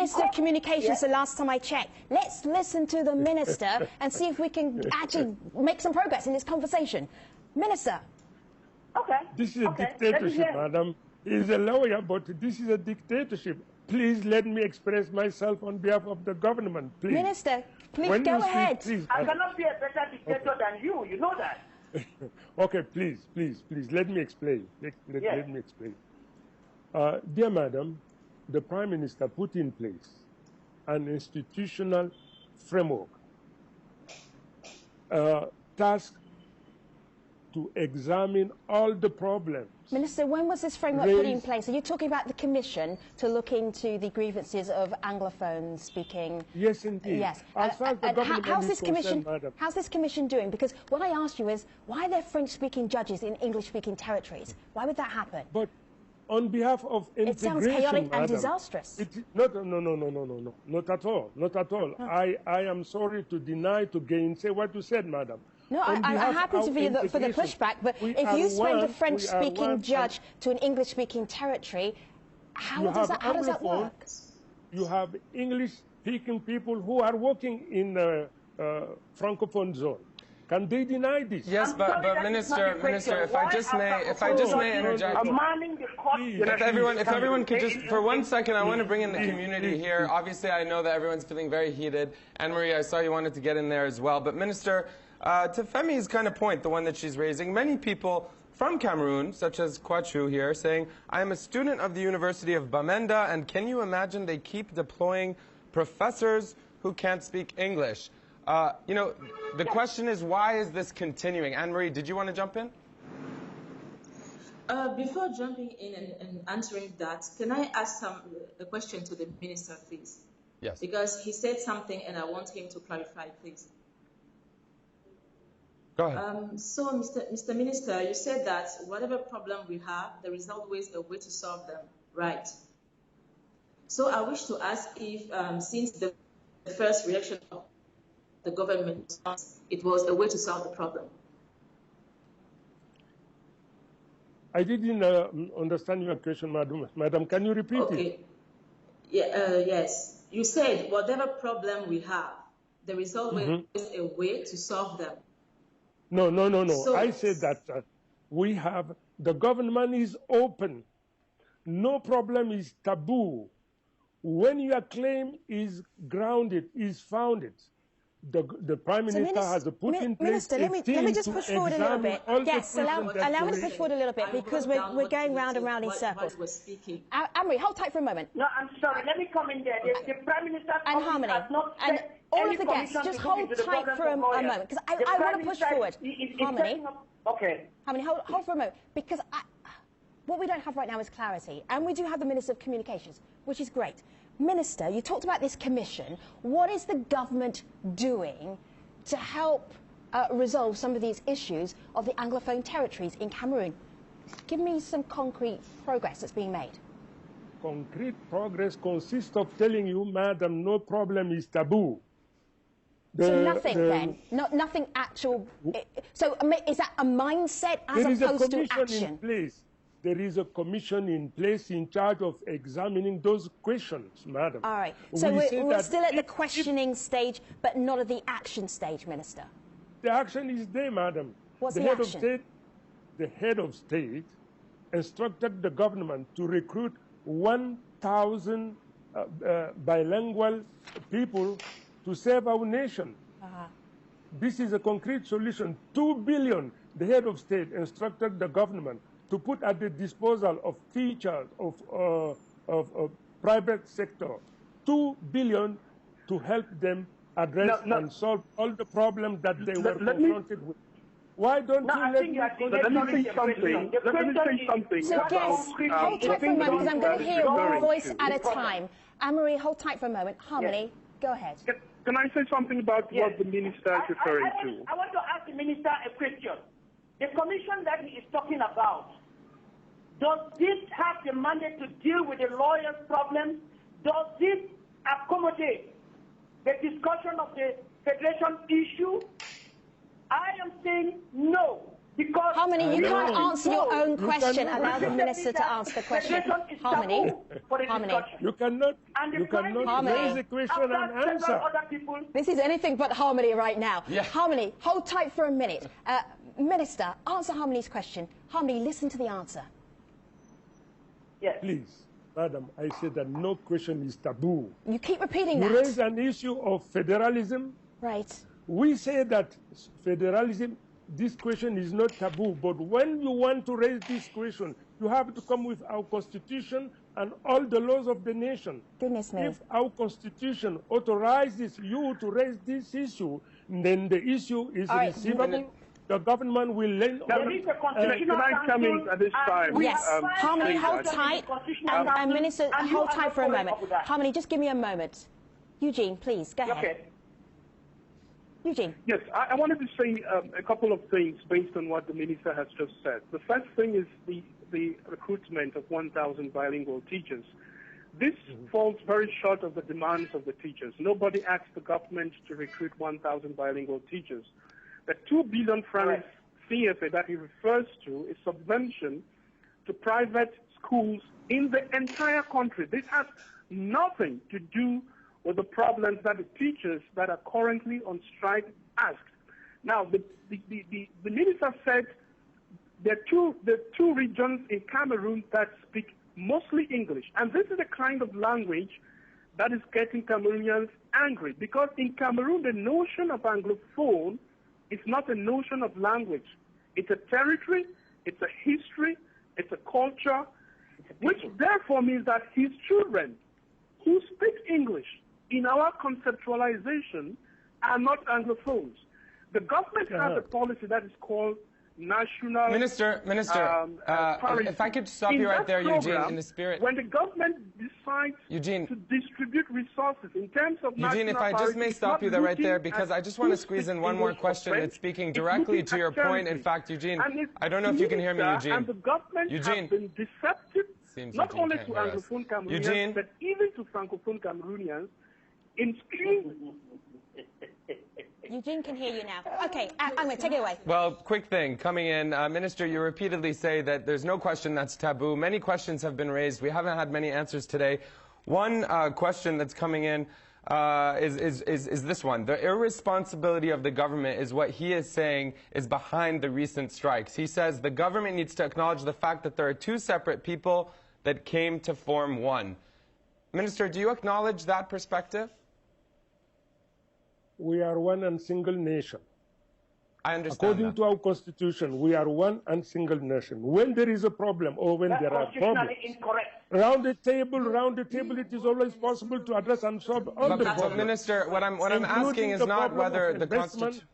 Minister of Communications the last time I checked. Let's listen to the Minister and see if we can actually make some progress in this conversation. Minister. Okay. This is a dictatorship, madam. He's a lawyer, but this is a dictatorship. Please let me express myself on behalf of the government, please. Minister, please go ahead. Please, I cannot be a better dictator than you. You know that. Okay, please, let me explain. Let me explain. Dear madam, the Prime Minister put in place an institutional framework tasked to examine all the problems. Minister, when was this framework put in place? Are you talking about the Commission to look into the grievances of Anglophone speaking? Yes, indeed. Yes. As far as the government how's is concerned, madam. How's this Commission doing? Because what I asked you is, why are there French-speaking judges in English-speaking territories? Why would that happen? But on behalf of integration, it sounds chaotic madam, and disastrous. No, not at all, not at all. Oh. I am sorry to deny, to gainsay what you said, madam. No, I'm happy to be for the pushback, but if you send a French-speaking judge to an English-speaking territory, how does that work? You have English-speaking people who are working in the Francophone zone. Can they deny this? Yes, but Minister, if I just may interject. If everyone could just, for 1 second, I want to bring in the community here. Obviously, I know that everyone's feeling very heated. Anne-Marie, I saw you wanted to get in there as well. But Minister, to Femi's kind of point, the one that she's raising, many people from Cameroon, such as Kwachu here, saying, I am a student of the University of Bamenda, and can you imagine they keep deploying professors who can't speak English? You know, the question is, why is this continuing? Anne-Marie, did you want to jump in? Before jumping in and answering that, can I ask a question to the Minister, please? Yes. Because he said something and I want him to clarify, please. Go ahead. So, Mr. Minister, you said that whatever problem we have, there is always a way to solve them, right? So I wish to ask if, since the first reaction of the government response, it was a way to solve the problem. I didn't understand your question, madam. Madam, can you repeat it? Yeah, yes. You said whatever problem we have, there is always a way to solve them. No. So, I said that the government is open. No problem is taboo. When your claim is grounded, is founded, the Prime Minister has put in place Minister, let me just push forward a little bit. Yes, allow me to push forward a little bit because we're going round and round in circles. Anne-Marie, hold tight for a moment. No, I'm sorry. Let me come in there. The Prime Minister and Harmony has not and all of the guests, just hold tight for a moment because I want to push forward. Harmony, okay. Harmony, hold for a moment because what we don't have right now is clarity, and we do have the Minister of Communications, which is great. Minister, you talked about this commission. What is the government doing to help resolve some of these issues of the Anglophone territories in Cameroon? Give me some concrete progress that's being made. Concrete progress consists of telling you, madam, no problem is taboo. So nothing then? Nothing actual? So is that a mindset as opposed to action? There is a commission in place in charge of examining those questions, madam. All right. So we're still at the questioning stage, but not at the action stage, Minister. The action is there, madam. What's the action? The head of state instructed the government to recruit 1,000 bilingual people to serve our nation. This is a concrete solution. 2 billion, the head of state instructed the government to put at the disposal of teachers, of private sector, 2 billion to help them address and solve all the problems that they were confronted with. Why don't you let me say something? So, guests, hold tight for a moment because I'm going to hear one voice at a time. Anne-Marie, hold tight for a moment. Harmony, go ahead. Can I say something about what the minister is referring to? I want to ask the minister a question. The commission that he is talking about, does this have the mandate to deal with the lawyers' problems? Does this accommodate the discussion of the federation issue? I am saying no. Because Harmony, you can't answer your own question. Allow the minister to answer the question. Harmony, you cannot raise a question and answer. This is anything but harmony right now. Yeah. Harmony, hold tight for a minute. Minister, answer Harmony's question. Harmony, listen to the answer. Yes. Please, madam, I said that no question is taboo. You keep repeating that. You raise an issue of federalism. Right. We say that federalism, this question is not taboo, but when you want to raise this question, you have to come with our constitution and all the laws of the nation. Goodness me. If our constitution authorizes you to raise this issue, then the issue is receivable. The government will lend There is a constitutional council at this time. Yes. Harmony, hold tight. And Minister, hold tight for a moment. Harmony, just give me a moment. Eugene, please, go ahead. Okay. Eugene. Yes, I wanted to say a couple of things based on what the minister has just said. The first thing is the recruitment of 1,000 bilingual teachers. This falls very short of the demands of the teachers. Nobody asked the government to recruit 1,000 bilingual teachers. The 2 billion francs CFA that he refers to is subvention to private schools in the entire country. This has nothing to do with the problems that the teachers that are currently on strike asked. Now, the minister said there are two regions in Cameroon that speak mostly English, and this is the kind of language that is getting Cameroonians angry, because in Cameroon the notion of Anglophone is not a notion of language. It's a territory, it's a history, it's a culture, which therefore means that his children who speak English in our conceptualization are not Anglophones. The government has a policy that is called national... Minister, if I could stop you right there, Eugene, in the spirit... When the government decides to distribute resources in terms of Eugene, if I just may stop you there right there, because I just want to squeeze in one more question. It's speaking directly to your point. In fact, Eugene, I don't know if you can hear me, Eugene. And the government has been deceptive, not only to Anglophone Cameroonians, but even to Francophone Cameroonians, in Eugene can hear you now. Okay, I'm going to take it away. Well, quick thing, coming in. Minister, you repeatedly say that there's no question that's taboo. Many questions have been raised. We haven't had many answers today. One question that's coming in is this one. The irresponsibility of the government is what he is saying is behind the recent strikes. He says the government needs to acknowledge the fact that there are 2 separate people that came to form one. Minister, do you acknowledge that perspective? We are one and single nation. I understand. According to our constitution, we are one and single nation. When there is a problem or when there are problems, round the table, it is always possible to address and solve all the problems. But Minister, what I'm asking is not whether the constitution...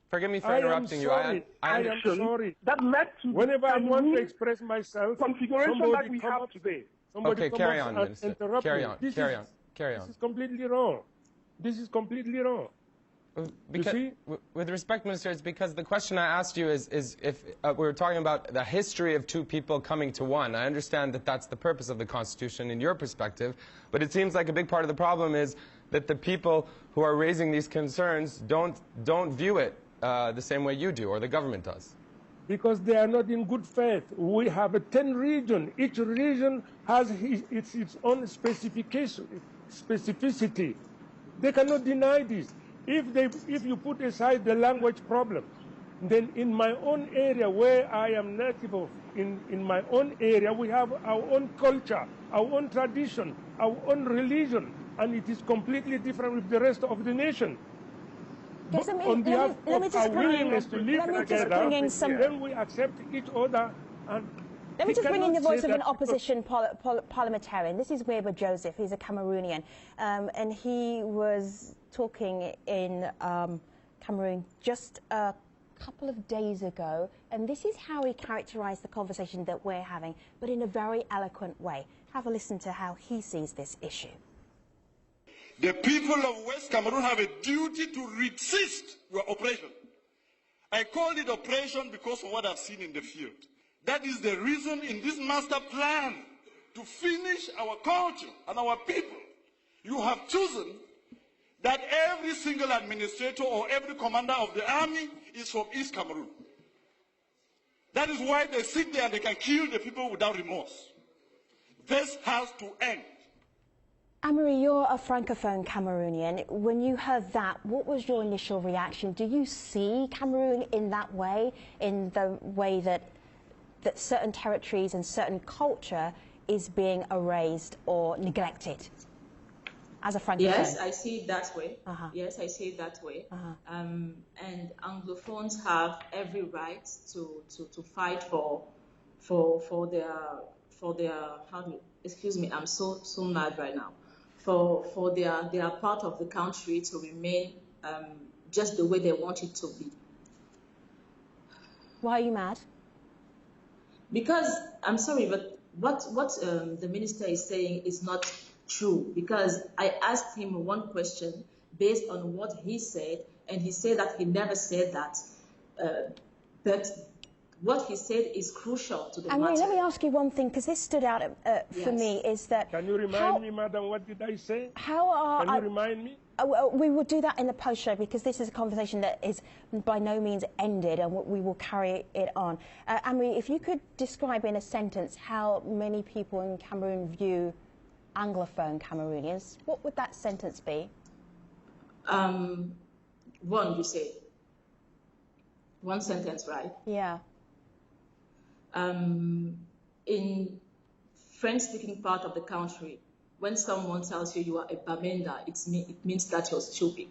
Forgive me for interrupting you. I am sorry. That led to whenever I want to express myself, configuration that we have today. Okay, carry on, Minister. Carry on. This is completely wrong. This is completely wrong. Because, with respect, Minister, it's because the question I asked you is if we're talking about the history of 2 people coming to one. I understand that that's the purpose of the Constitution in your perspective, but it seems like a big part of the problem is that the people who are raising these concerns don't view it the same way you do, or the government does. Because they are not in good faith. We have a 10 region. Each region has its own specificity. They cannot deny this. If you put aside the language problem, then in my own area where I am native of, in my own area, we have our own culture, our own tradition, our own religion, and it is completely different with the rest of the nation. Yes, On behalf of our willingness to live together, then we accept each other. And let me just bring in the voice of an opposition parliamentarian. This is Weber Joseph. He's a Cameroonian, and he was talking in Cameroon just a couple of days ago, and this is how he characterized the conversation that we're having, but in a very eloquent way. Have a listen to how he sees this issue. The people of West Cameroon have a duty to resist your oppression. I call it oppression because of what I've seen in the field. That is the reason in this master plan to finish our culture and our people. You have chosen that every single administrator or every commander of the army is from East Cameroon. That is why they sit there and they can kill the people without remorse. This has to end. Anne-Marie, you're a Francophone Cameroonian. When you heard that, what was your initial reaction? Do you see Cameroon in that way, in the way that certain territories and certain culture is being erased or neglected? As a Francophone? Yes, I see it that way. Yes, I see it that way. And Anglophones have every right to fight for their excuse me, I'm so mad right now. For their part of the country to remain just the way they want it to be. Why are you mad? Because I'm sorry, but what the minister is saying is not true. Because I asked him one question based on what he said, and he said that he never said that. But what he said is crucial to the matter. Let me ask you one thing, because this stood out for me, is that... Can you remind me, madam, what did I say? Can you remind me? We will do that in the post-show, because this is a conversation that is by no means ended, and we will carry it on. Anne-Marie, if you could describe in a sentence how many people in Cameroon view Anglophone Cameroonians, what would that sentence be? One, you said. One sentence, right? Yeah. In French-speaking part of the country, when someone tells you are a Bamenda, it means that you're stupid.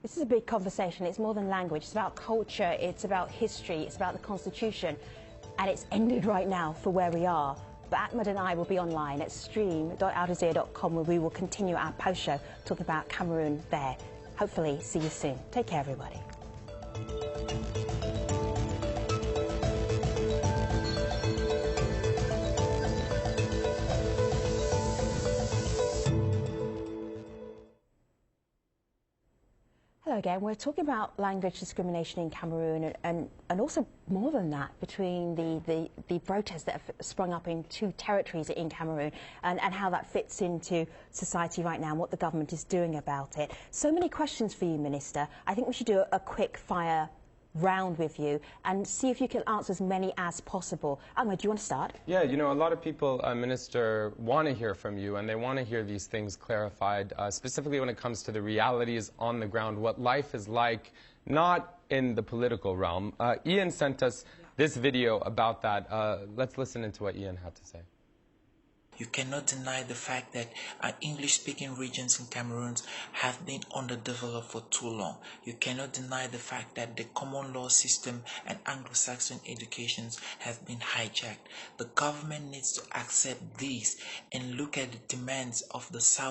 This is a big conversation. It's more than language. It's about culture. It's about history. It's about the Constitution. And it's ended right now for where we are. But Ahmed and I will be online at stream.aljazeera.com, where we will continue our post show talking about Cameroon there. Hopefully, see you soon. Take care, everybody. Hello again. We're talking about language discrimination in Cameroon and also more than that between the protests that have sprung up in two territories in Cameroon and how that fits into society right now and what the government is doing about it. So many questions for you, Minister. I think we should do a quick fire round with you and see if you can answer as many as possible. Ahmed, do you want to start? Yeah, you know, a lot of people, Minister, want to hear from you and they want to hear these things clarified, specifically when it comes to the realities on the ground, what life is like, not in the political realm. Ian sent us this video about that. Let's listen into what Ian had to say. You cannot deny the fact that English-speaking regions in Cameroon have been underdeveloped for too long. You cannot deny the fact that the common law system and Anglo-Saxon educations have been hijacked. The government needs to accept these and look at the demands of the South